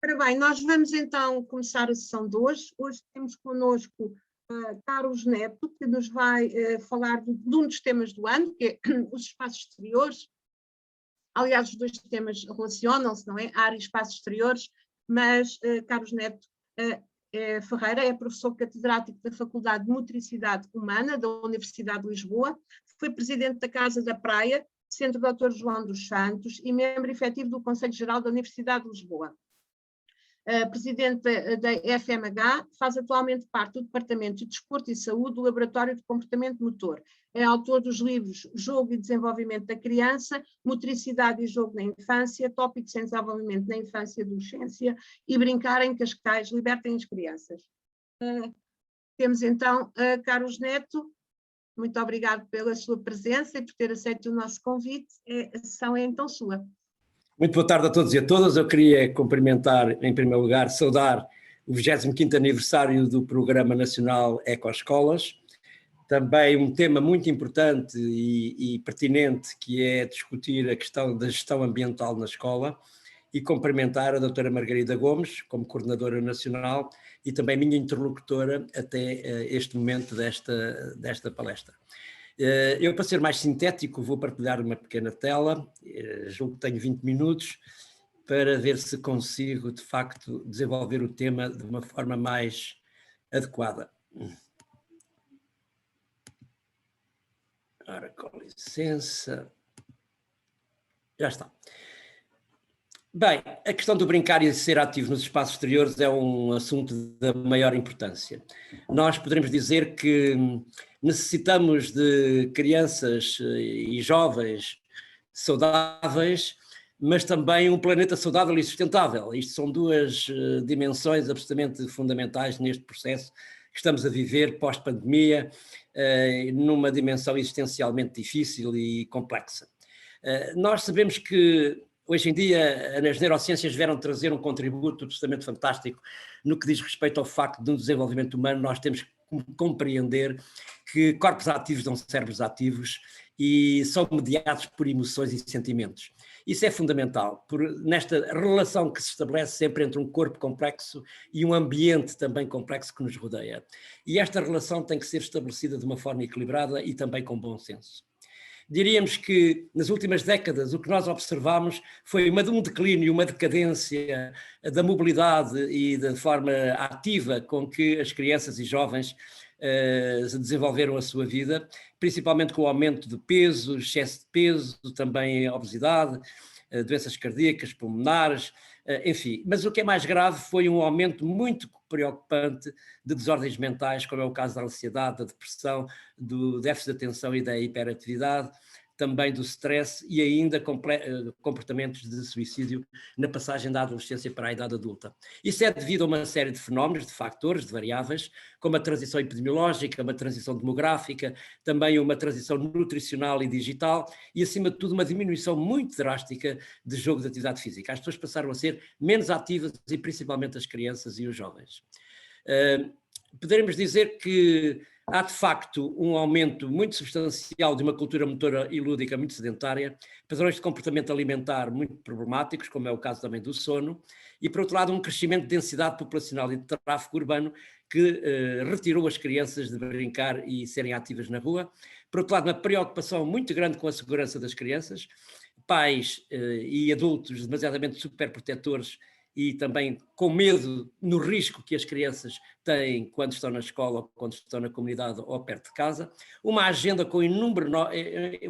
Ora bem, nós vamos então começar a sessão de hoje. Hoje temos connosco Carlos Neto, que nos vai falar de um dos temas do ano, que é os espaços exteriores. Aliás, os dois temas relacionam-se, não é? Área e espaços exteriores, mas Carlos Neto Ferreira é professor catedrático da Faculdade de Motricidade Humana da Universidade de Lisboa, foi presidente da Casa da Praia, Centro Dr. João dos Santos e membro efetivo do Conselho Geral da Universidade de Lisboa. Presidente da FMH, faz atualmente parte do Departamento de Desporto e Saúde do Laboratório de Comportamento Motor. É autor dos livros Jogo e Desenvolvimento da Criança, Motricidade e Jogo na Infância, Tópicos em Desenvolvimento na Infância e Adolescência e Brincar em Cascais, Libertem as Crianças. Temos então Carlos Neto, muito obrigado pela sua presença e por ter aceito o nosso convite. A sessão é então sua. Muito boa tarde a todos e a todas. Eu queria cumprimentar, em primeiro lugar, saudar o 25º aniversário do Programa Nacional Ecoescolas. Também um tema muito importante e pertinente, que é discutir a questão da gestão ambiental na escola, e cumprimentar a doutora Margarida Gomes, como coordenadora nacional, e também minha interlocutora até este momento desta palestra. Eu, para ser mais sintético, vou partilhar uma pequena tela, julgo que tenho 20 minutos, para ver se consigo, de facto, desenvolver o tema de uma forma mais adequada. Ora, com licença. Já está. Bem, a questão do brincar e ser ativo nos espaços exteriores é um assunto da maior importância. Nós poderemos dizer que necessitamos de crianças e jovens saudáveis, mas também um planeta saudável e sustentável. Isto são duas dimensões absolutamente fundamentais neste processo que estamos a viver pós-pandemia, numa dimensão existencialmente difícil e complexa. Nós sabemos que hoje em dia as neurociências vieram trazer um contributo absolutamente fantástico no que diz respeito ao facto de um desenvolvimento humano. Nós temos que compreender que corpos ativos dão cérebros ativos e são mediados por emoções e sentimentos. Isso é fundamental, nesta relação que se estabelece sempre entre um corpo complexo e um ambiente também complexo que nos rodeia. E esta relação tem que ser estabelecida de uma forma equilibrada e também com bom senso. Diríamos que nas últimas décadas o que nós observamos foi um declínio, uma decadência da mobilidade e da forma ativa com que as crianças e jovens desenvolveram a sua vida, principalmente com o aumento de peso, excesso de peso, também a obesidade, doenças cardíacas, pulmonares, enfim. Mas o que é mais grave foi um aumento muito preocupante de desordens mentais, como é o caso da ansiedade, da depressão, do déficit de atenção e da hiperatividade, também do stress e ainda comportamentos de suicídio na passagem da adolescência para a idade adulta. Isso é devido a uma série de fenómenos, de fatores, de variáveis, como a transição epidemiológica, uma transição demográfica, também uma transição nutricional e digital e, acima de tudo, uma diminuição muito drástica de jogo de atividade física. As pessoas passaram a ser menos ativas e principalmente as crianças e os jovens. Poderemos dizer que há de facto um aumento muito substancial de uma cultura motora e lúdica muito sedentária, padrões de comportamento alimentar muito problemáticos, como é o caso também do sono, e por outro lado um crescimento de densidade populacional e de tráfego urbano que retirou as crianças de brincar e serem ativas na rua. Por outro lado, uma preocupação muito grande com a segurança das crianças, pais e adultos demasiadamente superprotetores e também com medo no risco que as crianças têm quando estão na escola, ou quando estão na comunidade ou perto de casa, uma agenda com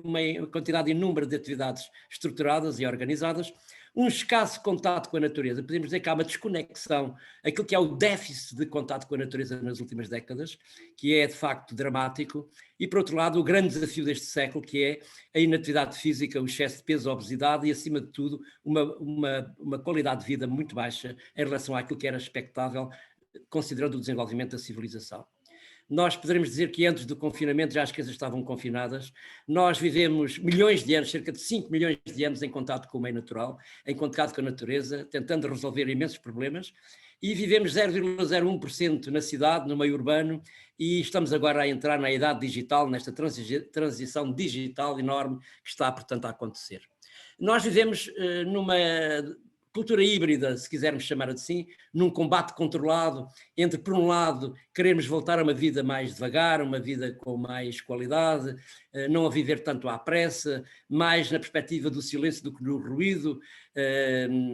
uma quantidade inúmera de atividades estruturadas e organizadas, um escasso contato com a natureza. Podemos dizer que há uma desconexão, aquilo que é o déficit de contato com a natureza nas últimas décadas, que é de facto dramático, e por outro lado o grande desafio deste século, que é a inatividade física, o excesso de peso, a obesidade e, acima de tudo, uma qualidade de vida muito baixa em relação àquilo que era expectável, considerando o desenvolvimento da civilização. Nós poderemos dizer que antes do confinamento já as coisas estavam confinadas. Nós vivemos milhões de anos, cerca de 5 milhões de anos em contato com o meio natural, em contato com a natureza, tentando resolver imensos problemas, e vivemos 0,01% na cidade, no meio urbano, e estamos agora a entrar na idade digital, nesta transição digital enorme que está, portanto, a acontecer. Nós vivemos cultura híbrida, se quisermos chamar assim, num combate controlado entre, por um lado, queremos voltar a uma vida mais devagar, uma vida com mais qualidade, não a viver tanto à pressa, mais na perspectiva do silêncio do que do ruído,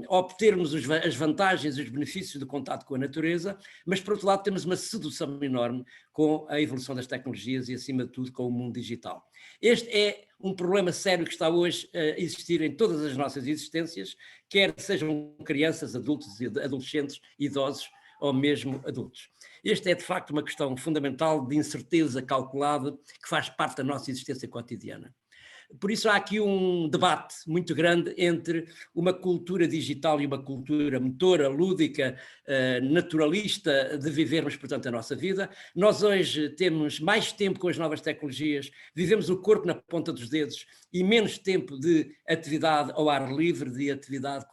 obtermos as vantagens e os benefícios do contato com a natureza, mas por outro lado temos uma sedução enorme com a evolução das tecnologias e acima de tudo com o mundo digital. Este é um problema sério que está hoje a existir em todas as nossas existências, quer sejam crianças, adultos, adolescentes, idosos ou mesmo adultos. Esta é de facto uma questão fundamental de incerteza calculada que faz parte da nossa existência cotidiana. Por isso há aqui um debate muito grande entre uma cultura digital e uma cultura motora, lúdica, naturalista de vivermos, portanto, a nossa vida. Nós hoje temos mais tempo com as novas tecnologias, vivemos o corpo na ponta dos dedos e menos tempo de atividade ao ar livre, de atividade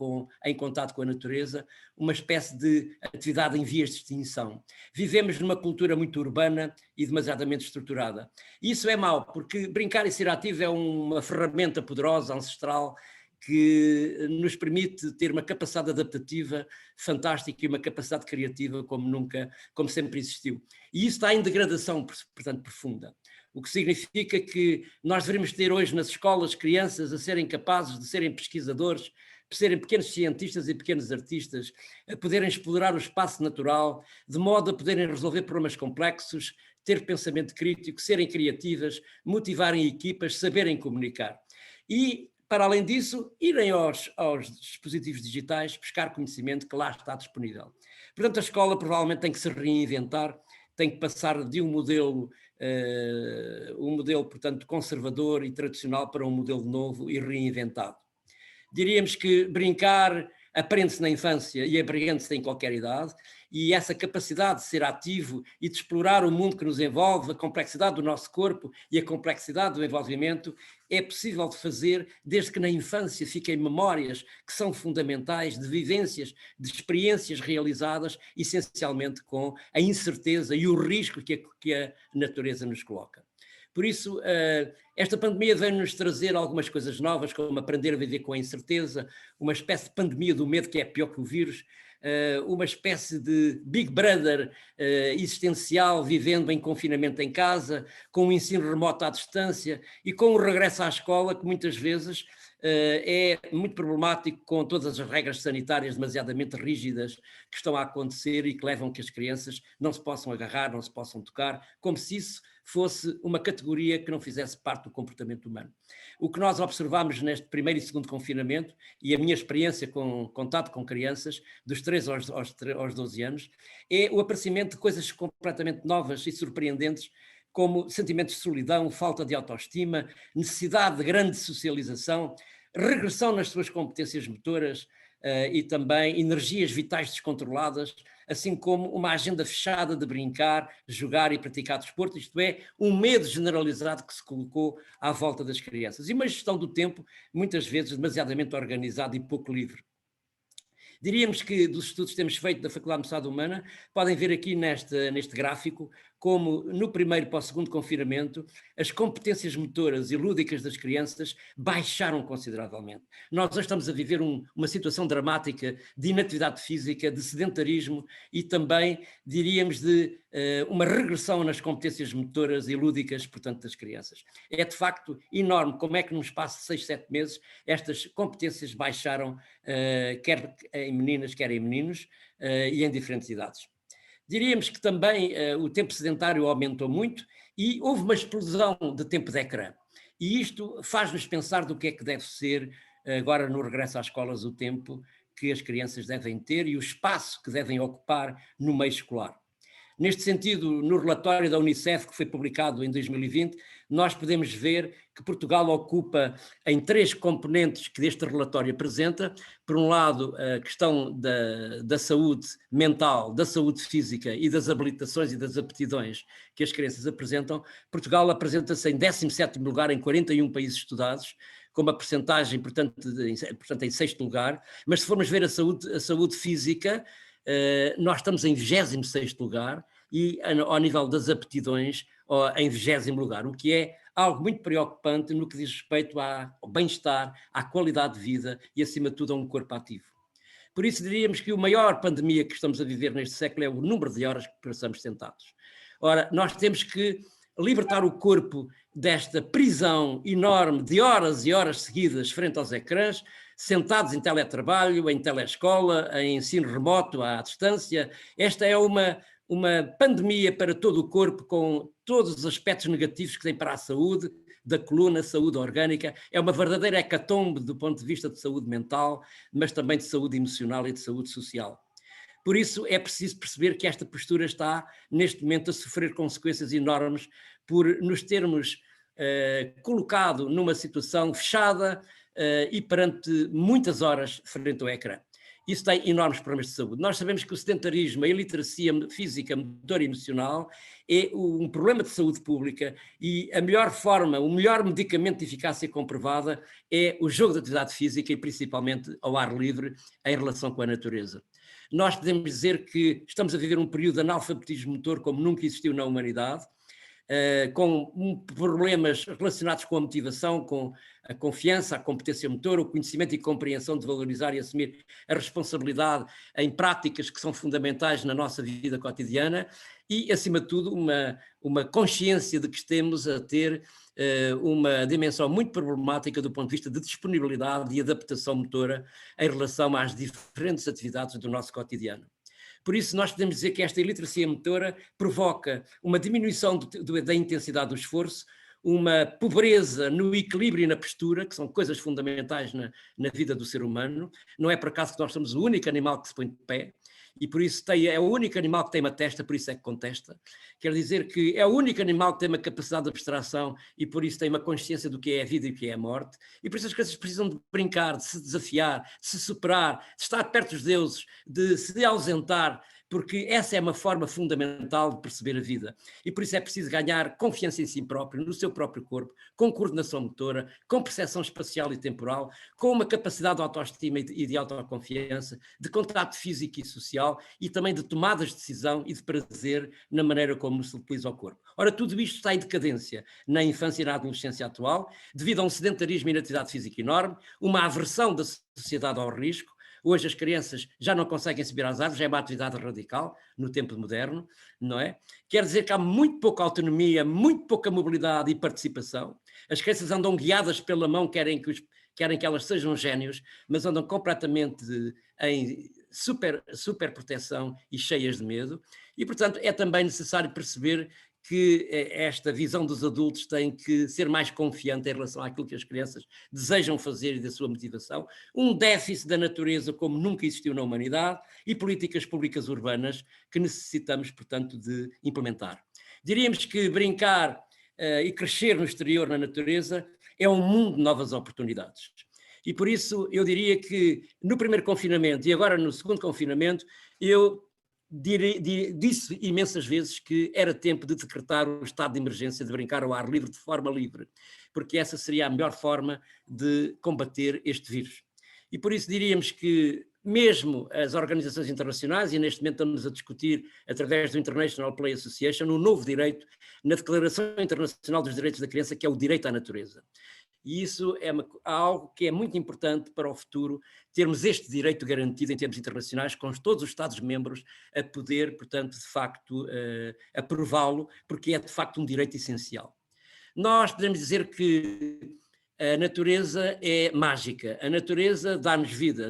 em contato com a natureza, uma espécie de atividade em vias de extinção. Vivemos numa cultura muito urbana e demasiadamente estruturada. E isso é mau, porque brincar e ser ativo é uma ferramenta poderosa, ancestral, que nos permite ter uma capacidade adaptativa fantástica e uma capacidade criativa como nunca, como sempre existiu. E isso está em degradação, portanto, profunda. O que significa que nós deveríamos ter hoje nas escolas crianças a serem capazes de serem pesquisadores, de serem pequenos cientistas e pequenos artistas, a poderem explorar o espaço natural, de modo a poderem resolver problemas complexos, ter pensamento crítico, serem criativas, motivarem equipas, saberem comunicar. E, para além disso, irem aos dispositivos digitais buscar conhecimento que lá está disponível. Portanto, a escola provavelmente tem que se reinventar, tem que passar de um modelo, portanto, conservador e tradicional para um modelo novo e reinventado. Diríamos que brincar aprende-se na infância e aprende-se em qualquer idade, e essa capacidade de ser ativo e de explorar o mundo que nos envolve, a complexidade do nosso corpo e a complexidade do envolvimento, é possível de fazer desde que na infância fiquem memórias que são fundamentais de vivências, de experiências realizadas, essencialmente com a incerteza e o risco que a natureza nos coloca. Por isso, esta pandemia vem-nos trazer algumas coisas novas, como aprender a viver com a incerteza, uma espécie de pandemia do medo que é pior que o vírus, uma espécie de Big Brother existencial, vivendo em confinamento em casa, com o ensino remoto à distância e com o regresso à escola, que muitas vezes é muito problemático com todas as regras sanitárias demasiadamente rígidas que estão a acontecer e que levam que as crianças não se possam agarrar, não se possam tocar, como se isso fosse uma categoria que não fizesse parte do comportamento humano. O que nós observamos neste primeiro e segundo confinamento, e a minha experiência com contato com crianças, dos 3 aos 12 anos, é o aparecimento de coisas completamente novas e surpreendentes, como sentimentos de solidão, falta de autoestima, necessidade de grande socialização, regressão nas suas competências motoras e também energias vitais descontroladas, assim como uma agenda fechada de brincar, jogar e praticar desporto, isto é, um medo generalizado que se colocou à volta das crianças. E uma gestão do tempo, muitas vezes, demasiadamente organizada e pouco livre. Diríamos que dos estudos que temos feito da Faculdade de Saúde Humana, podem ver aqui neste gráfico como no primeiro para o segundo confinamento as competências motoras e lúdicas das crianças baixaram consideravelmente. Nós hoje estamos a viver uma situação dramática de inatividade física, de sedentarismo e também, diríamos, de uma regressão nas competências motoras e lúdicas, portanto, das crianças. É de facto enorme como é que num espaço de 6, 7 meses estas competências baixaram, quer em meninas, quer em meninos, e em diferentes idades. Diríamos que também o tempo sedentário aumentou muito e houve uma explosão de tempo de ecrã. E isto faz-nos pensar do que é que deve ser, agora no regresso às escolas, o tempo que as crianças devem ter e o espaço que devem ocupar no meio escolar. Neste sentido, no relatório da Unicef, que foi publicado em 2020, nós podemos ver que Portugal ocupa em 3 componentes que este relatório apresenta. Por um lado, a questão da saúde mental, da saúde física e das habilitações e das aptidões que as crianças apresentam. Portugal apresenta-se em 17º lugar em 41 países estudados, com uma percentagem, portanto, em 6º lugar, mas se formos ver a saúde física, nós estamos em 26º lugar e ao nível das aptidões em 20º lugar, o que é algo muito preocupante no que diz respeito ao bem-estar, à qualidade de vida e acima de tudo a um corpo ativo. Por isso diríamos que a maior pandemia que estamos a viver neste século é o número de horas que passamos sentados. Ora, nós temos que libertar o corpo desta prisão enorme de horas e horas seguidas frente aos ecrãs, sentados em teletrabalho, em telescola, em ensino remoto, à distância. Esta é uma pandemia para todo o corpo, com todos os aspectos negativos que tem para a saúde, da coluna, saúde orgânica. É uma verdadeira hecatombe do ponto de vista de saúde mental, mas também de saúde emocional e de saúde social. Por isso é preciso perceber que esta postura está, neste momento, a sofrer consequências enormes por nos termos colocado numa situação fechada e perante muitas horas frente ao ecrã. Isso tem enormes problemas de saúde. Nós sabemos que o sedentarismo, a iliteracia física, motora e emocional é um problema de saúde pública e a melhor forma, o melhor medicamento de eficácia comprovada é o jogo de atividade física e principalmente ao ar livre em relação com a natureza. Nós podemos dizer que estamos a viver um período de analfabetismo motor como nunca existiu na humanidade, com problemas relacionados com a motivação, com a confiança, a competência motora, o conhecimento e compreensão de valorizar e assumir a responsabilidade em práticas que são fundamentais na nossa vida cotidiana e, acima de tudo, uma consciência de que estamos a ter uma dimensão muito problemática do ponto de vista de disponibilidade e adaptação motora em relação às diferentes atividades do nosso cotidiano. Por isso, nós podemos dizer que esta iliteracia motora provoca uma diminuição da intensidade do esforço, uma pobreza no equilíbrio e na postura, que são coisas fundamentais na vida do ser humano. Não é por acaso que nós somos o único animal que se põe de pé, e por isso é o único animal que tem uma testa, por isso é que contesta. Quer dizer que é o único animal que tem uma capacidade de abstração e por isso tem uma consciência do que é a vida e o que é a morte. E por isso as crianças precisam de brincar, de se desafiar, de se superar, de estar perto dos deuses, de se ausentar, porque essa é uma forma fundamental de perceber a vida. E por isso é preciso ganhar confiança em si próprio, no seu próprio corpo, com coordenação motora, com percepção espacial e temporal, com uma capacidade de autoestima e de autoconfiança, de contato físico e social e também de tomadas de decisão e de prazer na maneira como se utiliza o corpo. Ora, tudo isto está em decadência na infância e na adolescência atual, devido a um sedentarismo e inatividade física enorme, uma aversão da sociedade ao risco. Hoje as crianças já não conseguem subir às árvores, é uma atividade radical no tempo moderno, não é? Quer dizer que há muito pouca autonomia, muito pouca mobilidade e participação. As crianças andam guiadas pela mão, querem que elas sejam génios, mas andam completamente em super proteção e cheias de medo. E, portanto, é também necessário perceber que esta visão dos adultos tem que ser mais confiante em relação àquilo que as crianças desejam fazer e da sua motivação, um déficit da natureza como nunca existiu na humanidade e políticas públicas urbanas que necessitamos, portanto, de implementar. Diríamos que brincar e crescer no exterior, na natureza, é um mundo de novas oportunidades. E por isso eu diria que no primeiro confinamento e agora no segundo confinamento, eu disse imensas vezes que era tempo de decretar o estado de emergência, de brincar ao ar livre, de forma livre, porque essa seria a melhor forma de combater este vírus. E por isso diríamos que mesmo as organizações internacionais, e neste momento estamos a discutir através do International Play Association, um novo direito na Declaração Internacional dos Direitos da Criança, que é o direito à natureza. E isso é algo que é muito importante para o futuro, termos este direito garantido em termos internacionais, com todos os Estados-membros a poder, portanto, de facto, aprová-lo, porque é de facto um direito essencial. Nós podemos dizer que a natureza é mágica, a natureza dá-nos vida,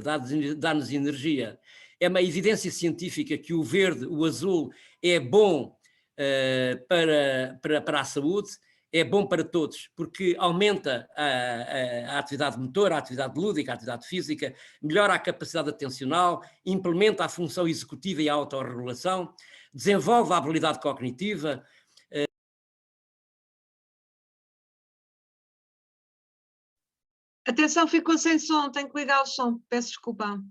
dá-nos energia. É uma evidência científica que o verde, o azul, é bom para a saúde, é bom para todos, porque aumenta a atividade motora, a atividade lúdica, a atividade física, melhora a capacidade atencional, implementa a função executiva e a autorregulação, desenvolve a habilidade cognitiva. Atenção, ficou sem som, tenho que ligar o som, peço desculpa.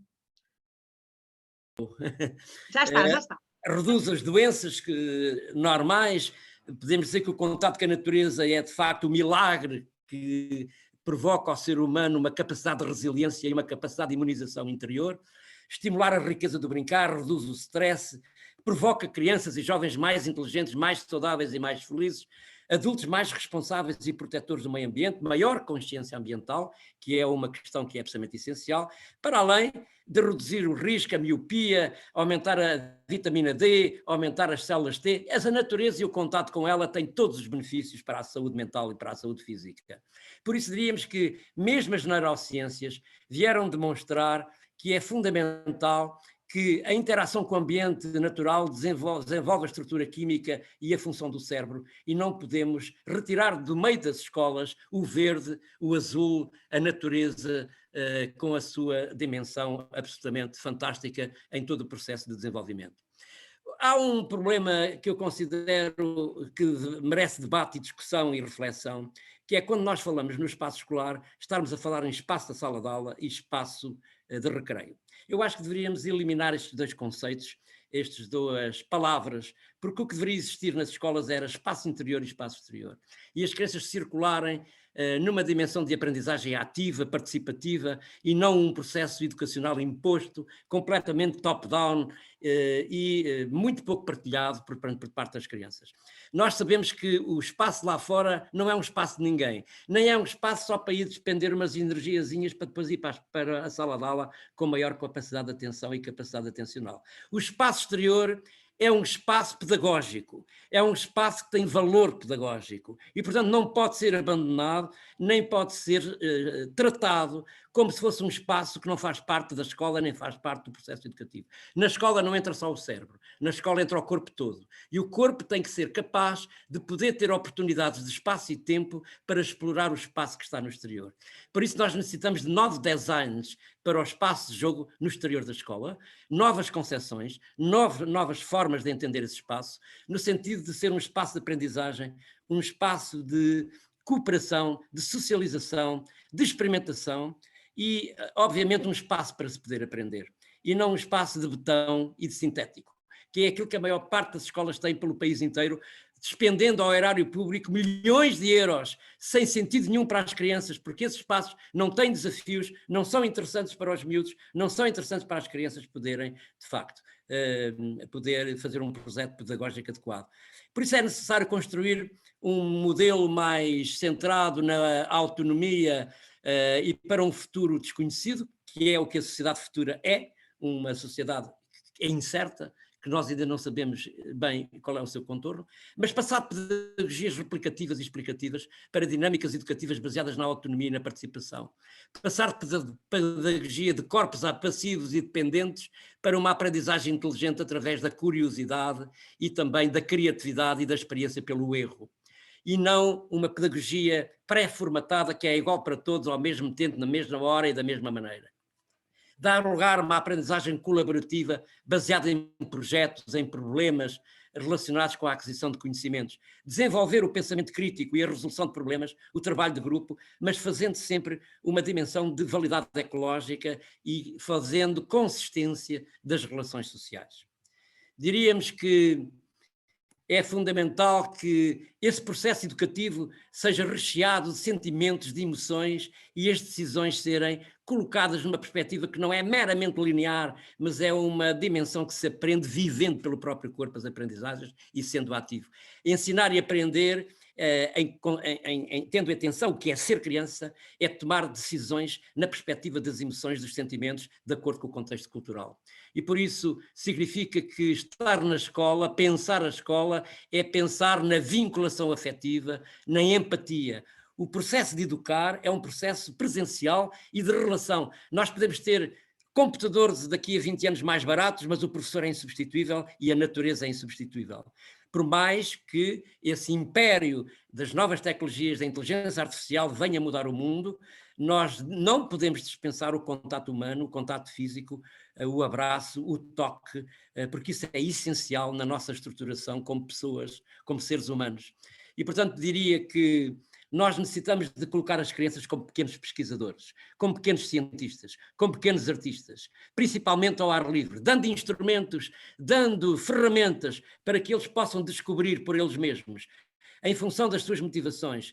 Já está. Reduz as doenças normais. Podemos dizer que o contato com a natureza é de facto o milagre que provoca ao ser humano uma capacidade de resiliência e uma capacidade de imunização interior, estimular a riqueza do brincar, reduz o stress, provoca crianças e jovens mais inteligentes, mais saudáveis e mais felizes, adultos mais responsáveis e protetores do meio ambiente, maior consciência ambiental, que é uma questão que é absolutamente essencial, para além de reduzir o risco, a miopia, aumentar a vitamina D, aumentar as células T. A natureza e o contato com ela têm todos os benefícios para a saúde mental e para a saúde física. Por isso diríamos que mesmo as neurociências vieram demonstrar que é fundamental que a interação com o ambiente natural desenvolve a estrutura química e a função do cérebro, e não podemos retirar do meio das escolas o verde, o azul, a natureza, com a sua dimensão absolutamente fantástica em todo o processo de desenvolvimento. Há um problema que eu considero que merece debate e discussão e reflexão, que é quando nós falamos no espaço escolar, estarmos a falar em espaço da sala de aula e espaço de recreio. Eu acho que deveríamos eliminar estes dois conceitos, estas duas palavras, porque o que deveria existir nas escolas era espaço interior e espaço exterior. E as crianças circularem numa dimensão de aprendizagem ativa, participativa, e não um processo educacional imposto, completamente top-down muito pouco partilhado por parte das crianças. Nós sabemos que o espaço lá fora não é um espaço de ninguém, nem é um espaço só para ir despender umas energiazinhas para depois ir para a sala de aula com maior capacidade de atenção e capacidade atencional. O espaço exterior é um espaço pedagógico, é um espaço que tem valor pedagógico e, portanto, não pode ser abandonado, nem pode ser tratado como se fosse um espaço que não faz parte da escola, nem faz parte do processo educativo. Na escola não entra só o cérebro, na escola entra o corpo todo. E o corpo tem que ser capaz de poder ter oportunidades de espaço e tempo para explorar o espaço que está no exterior. Por isso nós necessitamos de novos designs para o espaço de jogo no exterior da escola, novas concepções, novas formas de entender esse espaço, no sentido de ser um espaço de aprendizagem, um espaço de cooperação, de socialização, de experimentação e, obviamente, um espaço para se poder aprender. E não um espaço de betão e de sintético, que é aquilo que a maior parte das escolas tem pelo país inteiro, despendendo ao erário público milhões de euros, sem sentido nenhum para as crianças, porque esses espaços não têm desafios, não são interessantes para os miúdos, não são interessantes para as crianças poderem, de facto, poder fazer um projeto pedagógico adequado. Por isso é necessário construir um modelo mais centrado na autonomia e para um futuro desconhecido, que é o que a sociedade futura é, uma sociedade que é incerta, que nós ainda não sabemos bem qual é o seu contorno, mas passar de pedagogias replicativas e explicativas para dinâmicas educativas baseadas na autonomia e na participação. Passar de pedagogia de corpos passivos e dependentes para uma aprendizagem inteligente através da curiosidade e também da criatividade e da experiência pelo erro. E não uma pedagogia pré-formatada que é igual para todos ao mesmo tempo, na mesma hora e da mesma maneira. Dar lugar a uma aprendizagem colaborativa baseada em projetos, em problemas relacionados com a aquisição de conhecimentos. Desenvolver o pensamento crítico e a resolução de problemas, o trabalho de grupo, mas fazendo sempre uma dimensão de validade ecológica e fazendo consistência das relações sociais. Diríamos que é fundamental que esse processo educativo seja recheado de sentimentos, de emoções e as decisões serem colocadas numa perspectiva que não é meramente linear, mas é uma dimensão que se aprende vivendo pelo próprio corpo as aprendizagens e sendo ativo. Ensinar e aprender, tendo atenção o que é ser criança, é tomar decisões na perspectiva das emoções, dos sentimentos, de acordo com o contexto cultural. E por isso significa que estar na escola, pensar a escola, é pensar na vinculação afetiva, na empatia. O processo de educar é um processo presencial e de relação. Nós podemos ter computadores daqui a 20 anos mais baratos, mas o professor é insubstituível e a natureza é insubstituível. Por mais que esse império das novas tecnologias, da inteligência artificial venha mudar o mundo, nós não podemos dispensar o contato humano, o contato físico, o abraço, o toque, porque isso é essencial na nossa estruturação como pessoas, como seres humanos. E, portanto, diria que nós necessitamos de colocar as crianças como pequenos pesquisadores, como pequenos cientistas, como pequenos artistas, principalmente ao ar livre, dando instrumentos, dando ferramentas para que eles possam descobrir por eles mesmos, em função das suas motivações,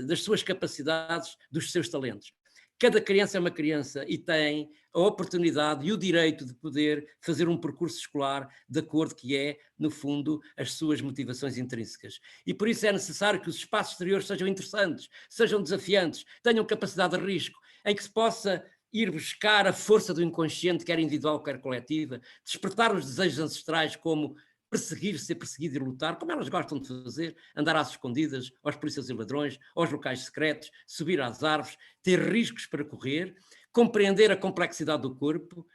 das suas capacidades, dos seus talentos. Cada criança é uma criança e tem a oportunidade e o direito de poder fazer um percurso escolar de acordo que é, no fundo, as suas motivações intrínsecas. E por isso é necessário que os espaços exteriores sejam interessantes, sejam desafiantes, tenham capacidade de risco, em que se possa ir buscar a força do inconsciente, quer individual, quer coletiva, despertar os desejos ancestrais como perseguir, ser perseguido e lutar, como elas gostam de fazer, andar às escondidas, aos polícias e ladrões, aos locais secretos, subir às árvores, ter riscos para correr, compreender a complexidade do corpo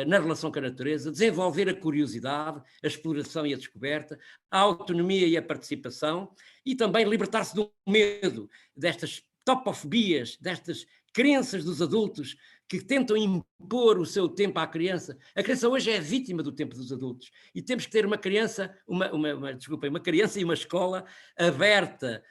na relação com a natureza, desenvolver a curiosidade, a exploração e a descoberta, a autonomia e a participação, e também libertar-se do medo, destas topofobias, destas crenças dos adultos que tentam impor o seu tempo à criança. A criança hoje é vítima do tempo dos adultos e temos que ter uma criança, uma criança e uma escola aberta,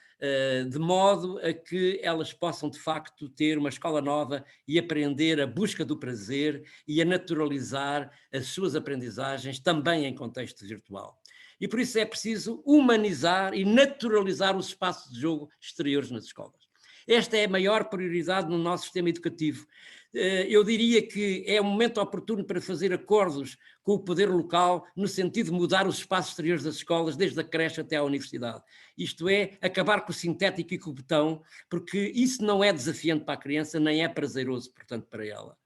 de modo a que elas possam de facto ter uma escola nova e aprender a busca do prazer e a naturalizar as suas aprendizagens também em contexto virtual. E por isso é preciso humanizar e naturalizar os espaços de jogo exteriores nas escolas. Esta é a maior prioridade no nosso sistema educativo. Eu diria que é um momento oportuno para fazer acordos com o poder local no sentido de mudar os espaços exteriores das escolas, desde a creche até à universidade. Isto é, acabar com o sintético e com o betão, porque isso não é desafiante para a criança, nem é prazeroso, portanto, para ela.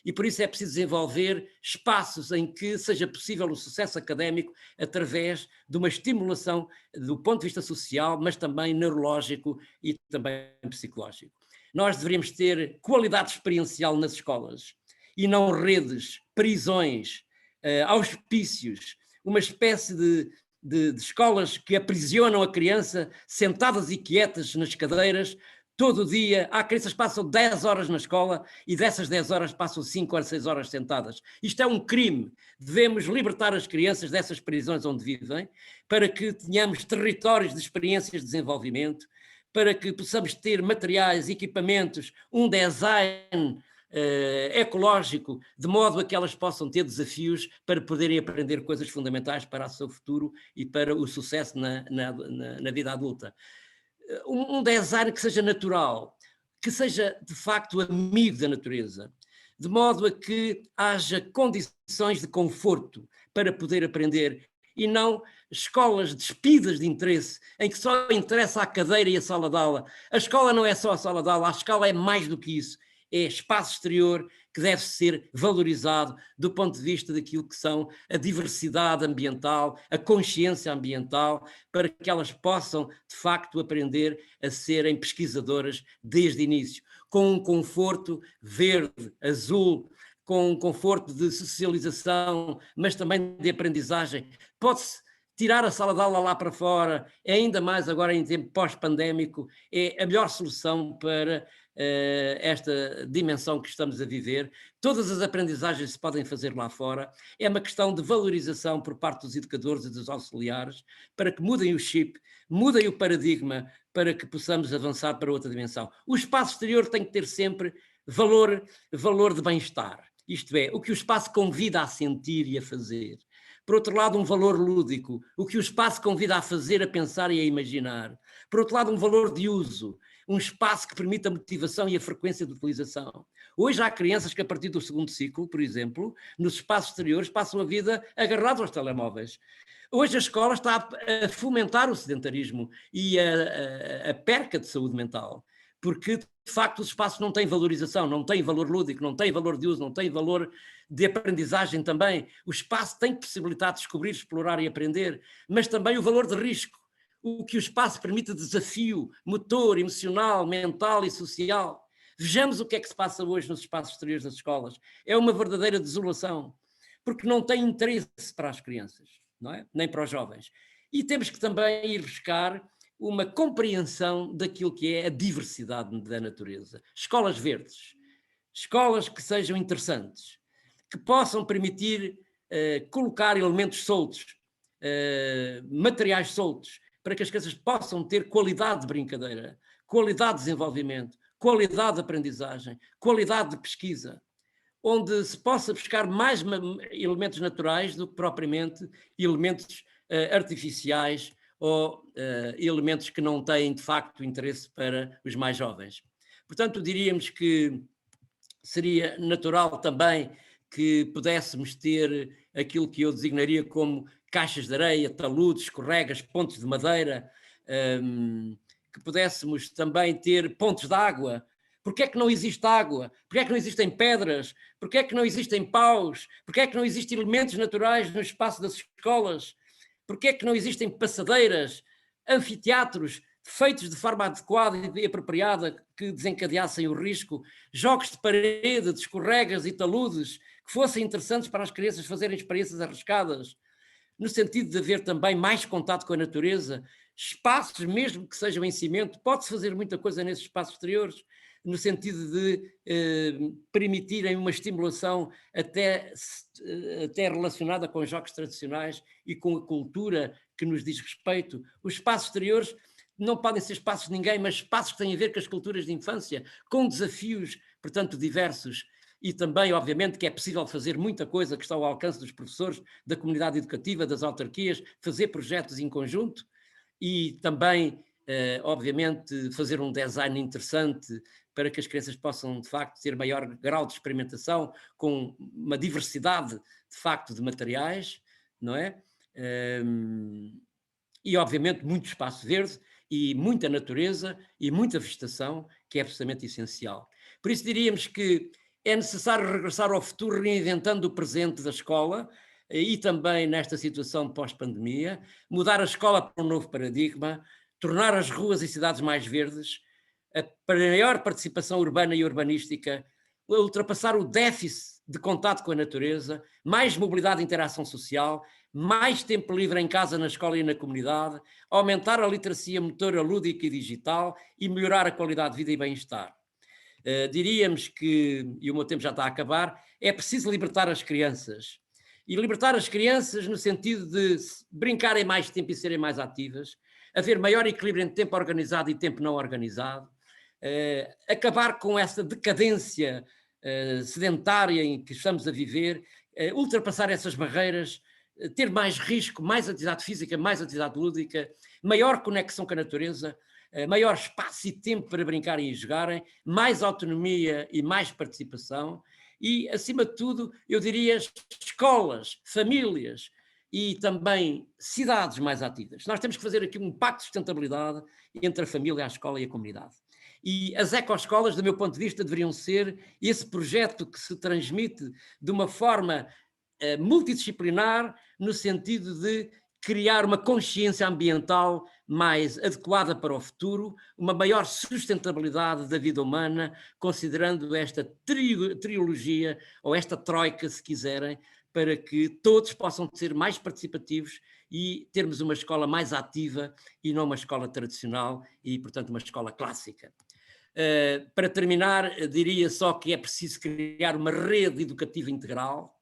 E por isso é preciso desenvolver espaços em que seja possível o sucesso académico através de uma estimulação do ponto de vista social, mas também neurológico e também psicológico. Nós deveríamos ter qualidade experiencial nas escolas e não redes, prisões, auspícios, uma espécie de escolas que aprisionam a criança sentadas e quietas nas cadeiras. Todo dia, há crianças que passam 10 horas na escola e dessas 10 horas passam 5 ou 6 horas sentadas. Isto é um crime. Devemos libertar as crianças dessas prisões onde vivem, para que tenhamos territórios de experiências de desenvolvimento, para que possamos ter materiais, equipamentos, um design ecológico, de modo a que elas possam ter desafios para poderem aprender coisas fundamentais para o seu futuro e para o sucesso na vida adulta. Um design que seja natural, que seja de facto amigo da natureza, de modo a que haja condições de conforto para poder aprender e não escolas despidas de interesse, em que só interessa a cadeira e a sala de aula. A escola não é só a sala de aula, a escola é mais do que isso. É espaço exterior que deve ser valorizado do ponto de vista daquilo que são a diversidade ambiental, a consciência ambiental, para que elas possam, de facto, aprender a serem pesquisadoras desde o início, com um conforto verde, azul, com um conforto de socialização, mas também de aprendizagem. Pode-se tirar a sala de aula lá para fora, ainda mais agora em tempo pós-pandémico, é a melhor solução para esta dimensão que estamos a viver. Todas as aprendizagens se podem fazer lá fora. É uma questão de valorização por parte dos educadores e dos auxiliares, para que mudem o chip, mudem o paradigma, para que possamos avançar para outra dimensão. O espaço exterior tem que ter sempre valor de bem-estar. Isto é, o que o espaço convida a sentir e a fazer. Por outro lado, um valor lúdico, o que o espaço convida a fazer, a pensar e a imaginar. Por outro lado, um valor de uso, um espaço que permita a motivação e a frequência de utilização. Hoje há crianças que a partir do segundo ciclo, por exemplo, nos espaços exteriores, passam a vida agarrados aos telemóveis. Hoje a escola está a fomentar o sedentarismo e a perca de saúde mental, porque de facto os espaços não têm valorização, não têm valor lúdico, não têm valor de uso, não têm valor de aprendizagem também. O espaço tem que possibilitar descobrir, explorar e aprender, mas também o valor de risco, o que o espaço permite de desafio motor, emocional, mental e social. Vejamos o que é que se passa hoje nos espaços exteriores das escolas. É uma verdadeira desolação, porque não tem interesse para as crianças, não é? Nem para os jovens. E temos que também ir buscar uma compreensão daquilo que é a diversidade da natureza. Escolas verdes, escolas que sejam interessantes, que possam permitir colocar elementos soltos, materiais soltos, para que as crianças possam ter qualidade de brincadeira, qualidade de desenvolvimento, qualidade de aprendizagem, qualidade de pesquisa, onde se possa buscar mais elementos naturais do que propriamente elementos artificiais ou elementos que não têm, de facto, interesse para os mais jovens. Portanto, diríamos que seria natural também que pudéssemos ter aquilo que eu designaria como caixas de areia, taludes, escorregas, pontes de madeira, que pudéssemos também ter pontes de água. Porquê é que não existe água? Porquê é que não existem pedras? Porquê é que não existem paus? Porquê é que não existem elementos naturais no espaço das escolas? Porquê é que não existem passadeiras, anfiteatros feitos de forma adequada e apropriada que desencadeassem o risco, jogos de parede, de escorregas e taludes que fossem interessantes para as crianças fazerem experiências arriscadas, no sentido de haver também mais contato com a natureza, espaços, mesmo que sejam em cimento, pode-se fazer muita coisa nesses espaços exteriores, no sentido de permitirem uma estimulação até relacionada com os jogos tradicionais e com a cultura que nos diz respeito. Os espaços exteriores não podem ser espaços de ninguém, mas espaços que têm a ver com as culturas de infância, com desafios, portanto, diversos. E também, obviamente, que é possível fazer muita coisa que está ao alcance dos professores, da comunidade educativa, das autarquias, fazer projetos em conjunto e também, obviamente, fazer um design interessante para que as crianças possam, de facto, ter maior grau de experimentação com uma diversidade, de facto, de materiais, não é? E, obviamente, muito espaço verde e muita natureza e muita vegetação, que é absolutamente essencial. Por isso diríamos que é necessário regressar ao futuro reinventando o presente da escola e também nesta situação pós-pandemia, mudar a escola para um novo paradigma, tornar as ruas e cidades mais verdes, a maior participação urbana e urbanística, ultrapassar o déficit de contato com a natureza, mais mobilidade e interação social, mais tempo livre em casa, na escola e na comunidade, aumentar a literacia motora, lúdica e digital e melhorar a qualidade de vida e bem-estar. Diríamos que, e o meu tempo já está a acabar, é preciso libertar as crianças. E libertar as crianças no sentido de brincarem mais tempo e serem mais ativas, haver maior equilíbrio entre tempo organizado e tempo não organizado, acabar com essa decadência sedentária em que estamos a viver, ultrapassar essas barreiras, ter mais risco, mais atividade física, mais atividade lúdica, maior conexão com a natureza, maior espaço e tempo para brincarem e jogarem, mais autonomia e mais participação e, acima de tudo, eu diria escolas, famílias e também cidades mais ativas. Nós temos que fazer aqui um pacto de sustentabilidade entre a família, a escola e a comunidade. E as ecoescolas, do meu ponto de vista, deveriam ser esse projeto que se transmite de uma forma multidisciplinar, no sentido de criar uma consciência ambiental mais adequada para o futuro, uma maior sustentabilidade da vida humana, considerando esta trilogia, ou esta troika, se quiserem, para que todos possam ser mais participativos e termos uma escola mais ativa e não uma escola tradicional e, portanto, uma escola clássica. Para terminar, diria só que é preciso criar uma rede educativa integral,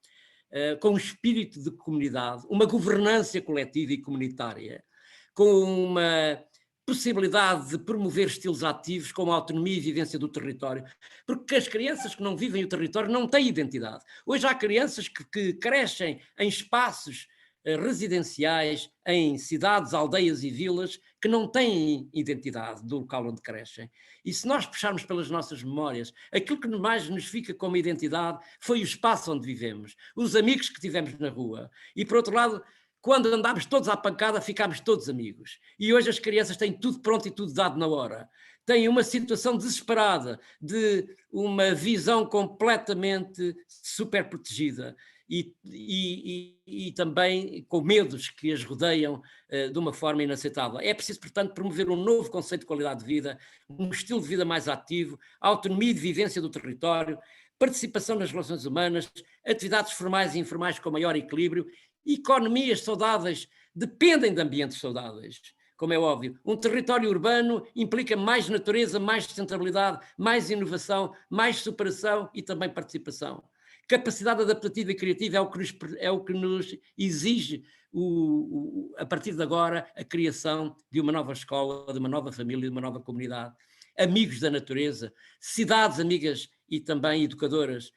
com um espírito de comunidade, uma governança coletiva e comunitária, com uma possibilidade de promover estilos ativos como a autonomia e vivência do território, porque as crianças que não vivem o território não têm identidade. Hoje há crianças que crescem em espaços residenciais, em cidades, aldeias e vilas, que não têm identidade do local onde crescem. E se nós puxarmos pelas nossas memórias, aquilo que mais nos fica como identidade foi o espaço onde vivemos, os amigos que tivemos na rua. E, por outro lado, quando andámos todos à pancada, ficámos todos amigos. E hoje as crianças têm tudo pronto e tudo dado na hora. Têm uma situação desesperada de uma visão completamente super protegida. E também com medos que as rodeiam de uma forma inaceitável. É preciso, portanto, promover um novo conceito de qualidade de vida, um estilo de vida mais ativo, autonomia de vivência do território, participação nas relações humanas, atividades formais e informais com maior equilíbrio, economias saudáveis dependem de ambientes saudáveis. Como é óbvio, um território urbano implica mais natureza, mais sustentabilidade, mais inovação, mais superação e também participação. Capacidade adaptativa e criativa é o que nos exige, a partir de agora, a criação de uma nova escola, de uma nova família, de uma nova comunidade. Amigos da natureza, cidades amigas e também educadoras,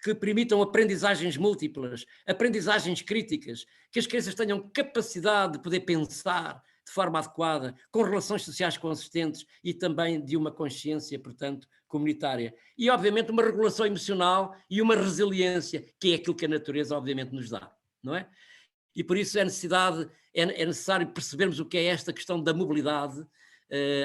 que permitam aprendizagens múltiplas, aprendizagens críticas, que as crianças tenham capacidade de poder pensar de forma adequada, com relações sociais consistentes e também de uma consciência, portanto, comunitária. E, obviamente, uma regulação emocional e uma resiliência, que é aquilo que a natureza, obviamente, nos dá, não é? E por isso é necessário percebermos o que é esta questão da mobilidade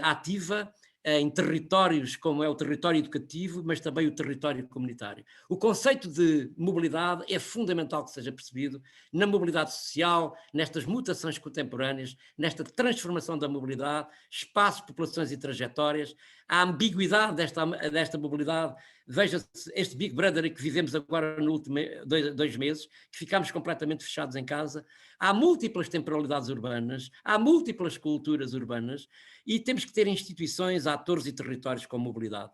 ativa em territórios como é o território educativo, mas também o território comunitário. O conceito de mobilidade é fundamental que seja percebido na mobilidade social, nestas mutações contemporâneas, nesta transformação da mobilidade, espaços, populações e trajetórias, a ambiguidade desta mobilidade. Veja-se este Big Brother que vivemos agora no último 2 meses, que ficámos completamente fechados em casa. Há múltiplas temporalidades urbanas, há múltiplas culturas urbanas e temos que ter instituições, atores e territórios com mobilidade.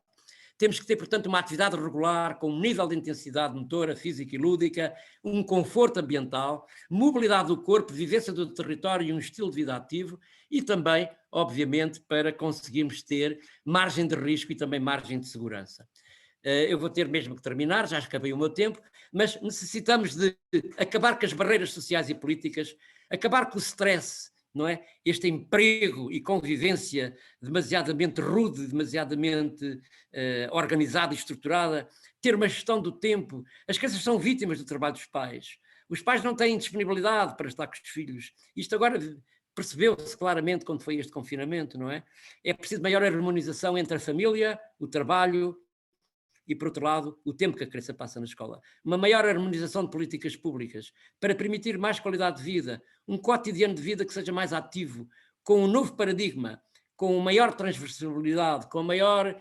Temos que ter, portanto, uma atividade regular com um nível de intensidade motora, física e lúdica, um conforto ambiental, mobilidade do corpo, vivência do território e um estilo de vida ativo e também, obviamente, para conseguirmos ter margem de risco e também margem de segurança. Eu vou ter mesmo que terminar, já acabei o meu tempo, mas necessitamos de acabar com as barreiras sociais e políticas, acabar com o stress, não é? Este emprego e convivência demasiadamente rude, demasiadamente organizada e estruturada, ter uma gestão do tempo. As crianças são vítimas do trabalho dos pais. Os pais não têm disponibilidade para estar com os filhos. Isto agora percebeu-se claramente quando foi este confinamento, não é? É preciso maior harmonização entre a família, o trabalho e, por outro lado, o tempo que a criança passa na escola. Uma maior harmonização de políticas públicas para permitir mais qualidade de vida, um cotidiano de vida que seja mais ativo, com um novo paradigma, com maior transversalidade, com maior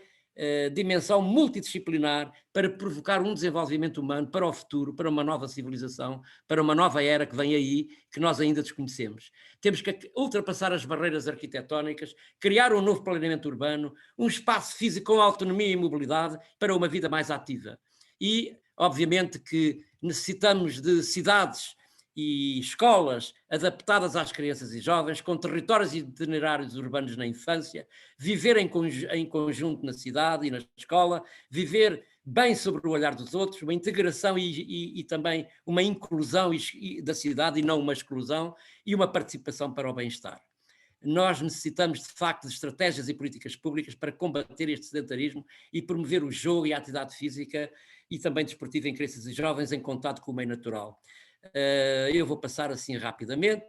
dimensão multidisciplinar, para provocar um desenvolvimento humano para o futuro, para uma nova civilização, para uma nova era que vem aí, que nós ainda desconhecemos. Temos que ultrapassar as barreiras arquitetónicas, criar um novo planeamento urbano, um espaço físico com autonomia e mobilidade para uma vida mais ativa. E, obviamente, que necessitamos de cidades e escolas adaptadas às crianças e jovens, com territórios e itinerários urbanos na infância, viver em conjunto na cidade e na escola, viver bem sobre o olhar dos outros, uma integração e também uma inclusão da cidade e não uma exclusão, e uma participação para o bem-estar. Nós necessitamos, de facto, de estratégias e políticas públicas para combater este sedentarismo e promover o jogo e a atividade física e também desportiva em crianças e jovens em contato com o meio natural. Eu vou passar assim rapidamente,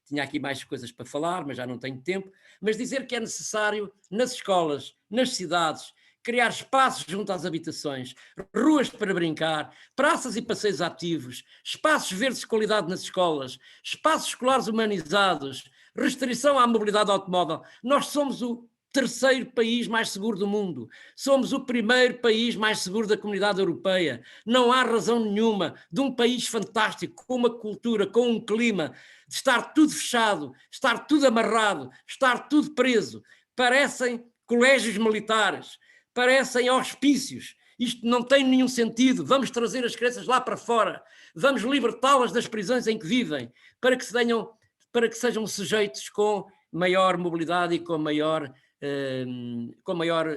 tinha aqui mais coisas para falar, mas já não tenho tempo, mas dizer que é necessário nas escolas, nas cidades, criar espaços junto às habitações, ruas para brincar, praças e passeios ativos, espaços verdes de qualidade nas escolas, espaços escolares humanizados, restrição à mobilidade automóvel. Nós somos o terceiro país mais seguro do mundo. Somos o primeiro país mais seguro da comunidade europeia. Não há razão nenhuma de um país fantástico, com uma cultura, com um clima, de estar tudo fechado, estar tudo amarrado, estar tudo preso. Parecem colégios militares, parecem hospícios. Isto não tem nenhum sentido. Vamos trazer as crianças lá para fora. Vamos libertá-las das prisões em que vivem, para que sejam sujeitos com maior mobilidade e com maior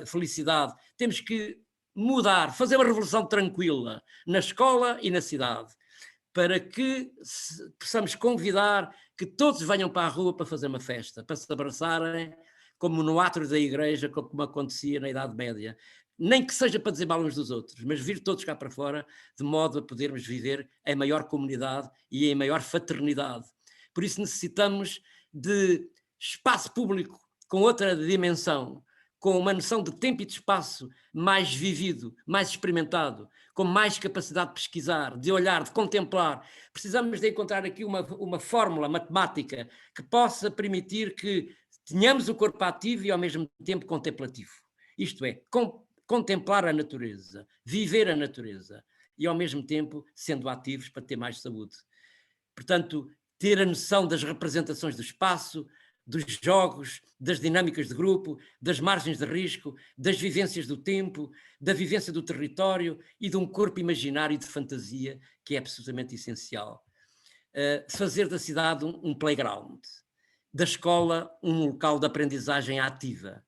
felicidade. Temos que mudar, fazer uma revolução tranquila na escola e na cidade, para que possamos convidar que todos venham para a rua para fazer uma festa, para se abraçarem, como no átrio da igreja, como acontecia na Idade Média. Nem que seja para dizer mal uns dos outros, mas vir todos cá para fora, de modo a podermos viver em maior comunidade e em maior fraternidade. Por isso necessitamos de espaço público com outra dimensão, com uma noção de tempo e de espaço mais vivido, mais experimentado, com mais capacidade de pesquisar, de olhar, de contemplar. Precisamos de encontrar aqui uma fórmula matemática que possa permitir que tenhamos o corpo ativo e ao mesmo tempo contemplativo. Isto é, contemplar a natureza, viver a natureza e ao mesmo tempo sendo ativos para ter mais saúde. Portanto, ter a noção das representações do espaço, dos jogos, das dinâmicas de grupo, das margens de risco, das vivências do tempo, da vivência do território e de um corpo imaginário de fantasia que é absolutamente essencial. Fazer da cidade um playground, da escola um local de aprendizagem ativa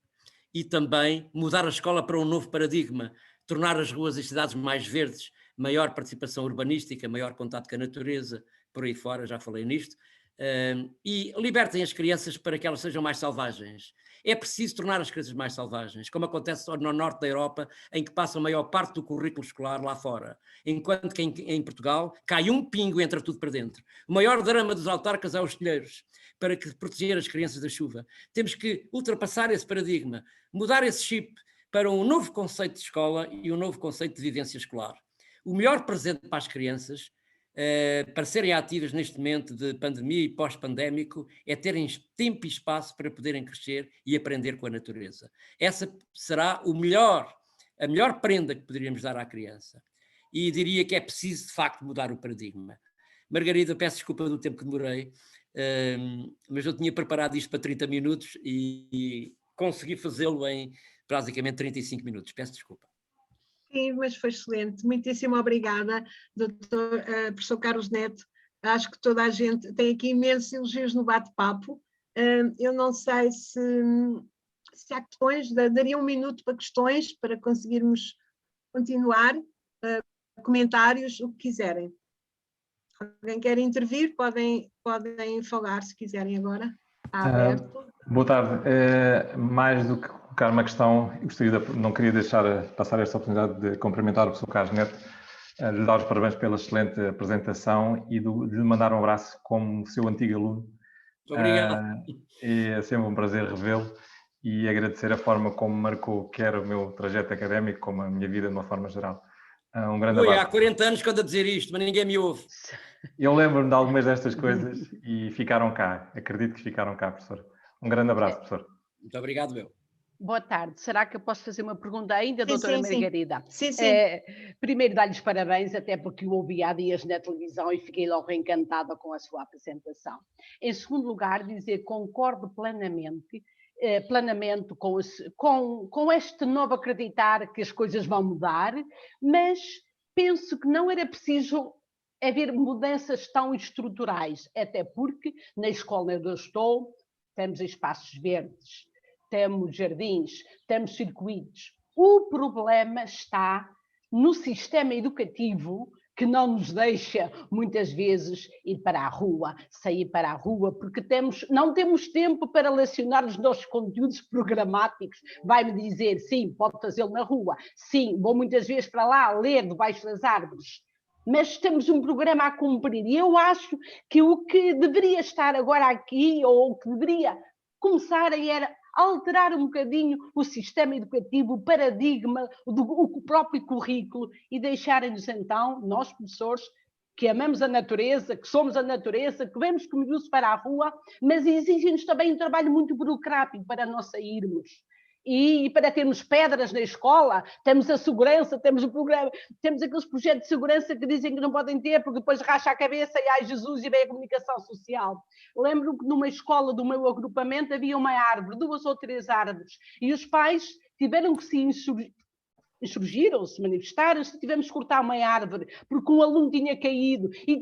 e também mudar a escola para um novo paradigma, tornar as ruas e cidades mais verdes, maior participação urbanística, maior contato com a natureza, por aí fora, já falei nisto, E libertem as crianças para que elas sejam mais selvagens. É preciso tornar as crianças mais selvagens, como acontece no norte da Europa, em que passam a maior parte do currículo escolar lá fora, enquanto que em Portugal cai um pingo e entra tudo para dentro. O maior drama dos autarcas é os telheiros, para proteger as crianças da chuva. Temos que ultrapassar esse paradigma, mudar esse chip para um novo conceito de escola e um novo conceito de vivência escolar. O melhor presente para as crianças, para serem ativas neste momento de pandemia e pós-pandémico, é terem tempo e espaço para poderem crescer e aprender com a natureza. Essa será a melhor prenda que poderíamos dar à criança. E diria que é preciso, de facto, mudar o paradigma. Margarida, peço desculpa do tempo que demorei, mas eu tinha preparado isto para 30 minutos e consegui fazê-lo em praticamente 35 minutos. Peço desculpa. Sim, mas foi excelente. Muitíssimo obrigada, Dr. Professor Carlos Neto. Acho que toda a gente tem aqui imensos elogios no bate-papo. Eu não sei se há questões, daria um minuto para questões, para conseguirmos continuar. Comentários, o que quiserem. Alguém quer intervir? Podem falar se quiserem agora. Está aberto. Boa tarde. Mais do que colocar uma questão, não queria deixar passar esta oportunidade de cumprimentar o professor Carlos Neto, de lhe dar os parabéns pela excelente apresentação e de lhe mandar um abraço como seu antigo aluno. Muito obrigado. É sempre um prazer revê-lo e agradecer a forma como marcou quer o meu trajeto académico como a minha vida de uma forma geral. Um grande abraço. Há 40 anos que ando a dizer isto, mas ninguém me ouve. Eu lembro-me de algumas destas coisas e ficaram cá. Acredito que ficaram cá, professor. Um grande abraço, professor. Muito obrigado, meu. Boa tarde. Será que eu posso fazer uma pergunta ainda, doutora Margarida? Sim, sim. Primeiro, dar-lhes parabéns, até porque o ouvi há dias na televisão e fiquei logo encantada com a sua apresentação. Em segundo lugar, dizer que concordo plenamente com este novo acreditar que as coisas vão mudar, mas penso que não era preciso haver mudanças tão estruturais, até porque na escola onde eu estou temos espaços verdes, temos jardins, temos circuitos. O problema está no sistema educativo que não nos deixa, muitas vezes, ir para a rua, sair para a rua, porque não temos tempo para lecionar os nossos conteúdos programáticos. Vai-me dizer, sim, pode fazê-lo na rua. Sim, vou muitas vezes para lá ler debaixo das árvores. Mas temos um programa a cumprir. E eu acho que o que deveria estar agora aqui, ou o que deveria começar era alterar um bocadinho o sistema educativo, o paradigma, o próprio currículo e deixarem-nos então, nós professores, que amamos a natureza, que somos a natureza, que vemos como luz para a rua, mas exigem-nos também um trabalho muito burocrático para nós sairmos. E para termos pedras na escola, temos a segurança, temos o programa, temos aqueles projetos de segurança que dizem que não podem ter, porque depois racha a cabeça e ai Jesus e vem a comunicação social. Lembro que numa escola do meu agrupamento havia uma árvore, 2 ou 3 árvores, e os pais tiveram que se insurgiram-se, manifestaram-se, tivemos que cortar uma árvore, porque um aluno tinha caído e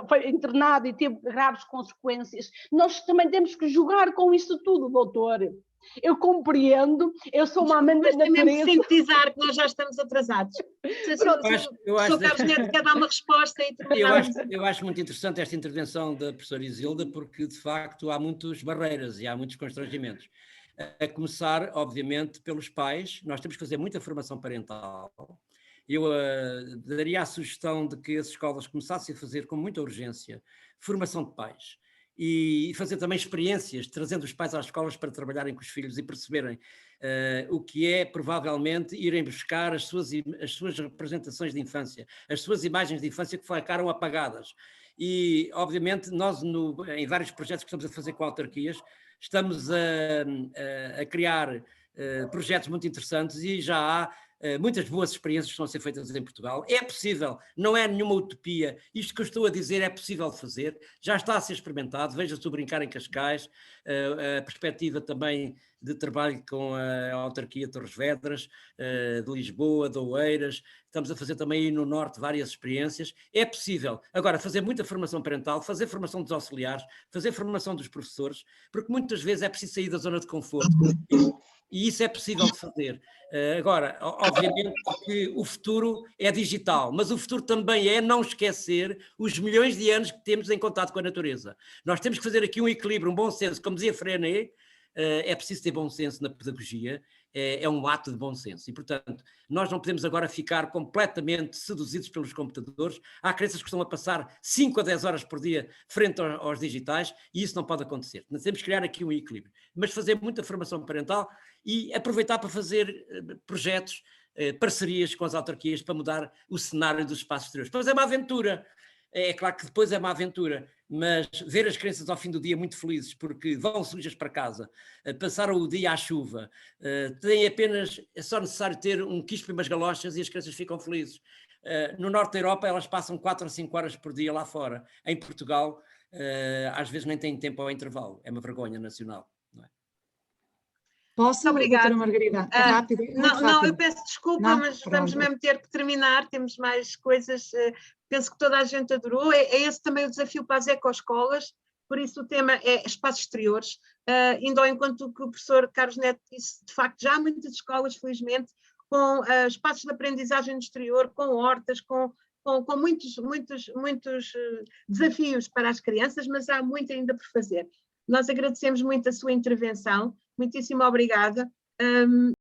foi internado e teve graves consequências. Nós também temos que jogar com isso tudo, doutor. Eu compreendo, eu sou uma amante da natureza. Mas sintetizar que nós já estamos atrasados. O Carlos Neto quer dar uma resposta e eu acho muito interessante esta intervenção da professora Isilda, porque de facto há muitas barreiras e há muitos constrangimentos. A começar, obviamente, pelos pais. Nós temos que fazer muita formação parental. Eu daria a sugestão de que as escolas começassem a fazer com muita urgência formação de pais e fazer também experiências, trazendo os pais às escolas para trabalharem com os filhos e perceberem o que é, provavelmente, irem buscar as suas representações de infância, as suas imagens de infância que ficaram apagadas. E, obviamente, nós, em vários projetos que estamos a fazer com autarquias, estamos a criar projetos muito interessantes e já há muitas boas experiências que estão a ser feitas em Portugal. É possível, não é nenhuma utopia. Isto que eu estou a dizer é possível de fazer, já está a ser experimentado. Veja-se o Brincar em Cascais, a perspectiva também de trabalho com a autarquia de Torres Vedras, de Lisboa, de Oeiras. Estamos a fazer também aí no Norte várias experiências. É possível. Agora, fazer muita formação parental, fazer formação dos auxiliares, fazer formação dos professores, porque muitas vezes é preciso sair da zona de conforto. E isso é possível de fazer. Agora, obviamente que o futuro é digital, mas o futuro também é não esquecer os milhões de anos que temos em contato com a natureza. Nós temos que fazer aqui um equilíbrio, um bom senso, como dizia Freinet, é preciso ter bom senso na pedagogia, é um ato de bom senso. E, portanto, nós não podemos agora ficar completamente seduzidos pelos computadores. Há crianças que estão a passar 5 a 10 horas por dia frente aos digitais e isso não pode acontecer. Nós temos que criar aqui um equilíbrio. Mas fazer muita formação parental e aproveitar para fazer projetos, parcerias com as autarquias para mudar o cenário dos espaços exteriores. Depois é uma aventura. É claro que depois é uma aventura, mas ver as crianças ao fim do dia muito felizes porque vão sujas para casa, passaram o dia à chuva, é só necessário ter um quispo e umas galochas e as crianças ficam felizes. No norte da Europa elas passam 4 ou 5 horas por dia lá fora. Em Portugal, às vezes nem têm tempo ao intervalo. É uma vergonha nacional. Posso, doutora Margarida? Rápido. Não, eu peço desculpa, mas vamos mesmo ter que terminar, temos mais coisas, penso que toda a gente adorou, é esse também o desafio para as ecoescolas, por isso o tema é espaços exteriores, indo ao encontro que o professor Carlos Neto disse, de facto já há muitas escolas, felizmente, com espaços de aprendizagem no exterior, com hortas, com muitos desafios para as crianças, mas há muito ainda por fazer. Nós agradecemos muito a sua intervenção, muitíssimo obrigada.